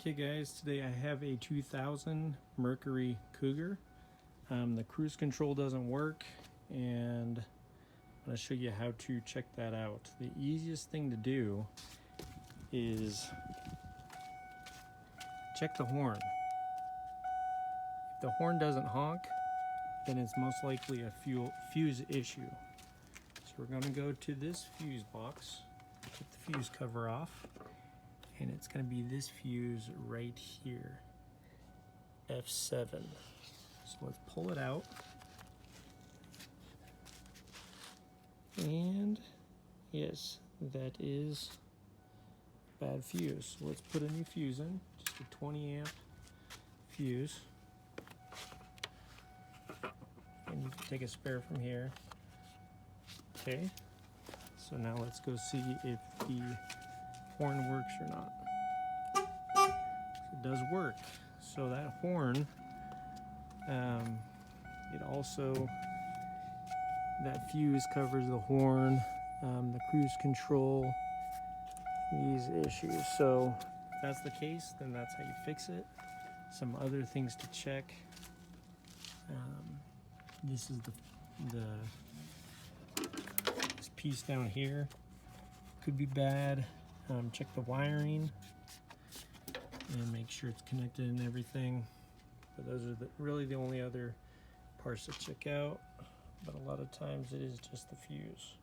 Okay guys, today I have a 2000 Mercury Cougar. The cruise control doesn't work, and I'm going to show you how to check that out. The easiest thing to do is check the horn. If the horn doesn't honk, then it's most likely a fuse issue. So we're going to go to this fuse box, take the fuse cover off, and it's going to be this fuse right here, F7. So let's pull it out, and yes, that is a bad fuse. So let's put a new fuse in, just a 20 amp fuse, and you can take a spare from here. Okay, so now let's go see if the horn works or not. So it does work. So that horn, it also, that fuse covers the horn, the cruise control, these issues. So if that's the case, then that's how you fix it. Some other things to check. This is this piece down here could be bad. Check the wiring and make sure it's connected and everything. But those are really the only other parts to check out. But a lot of times it is just the fuse.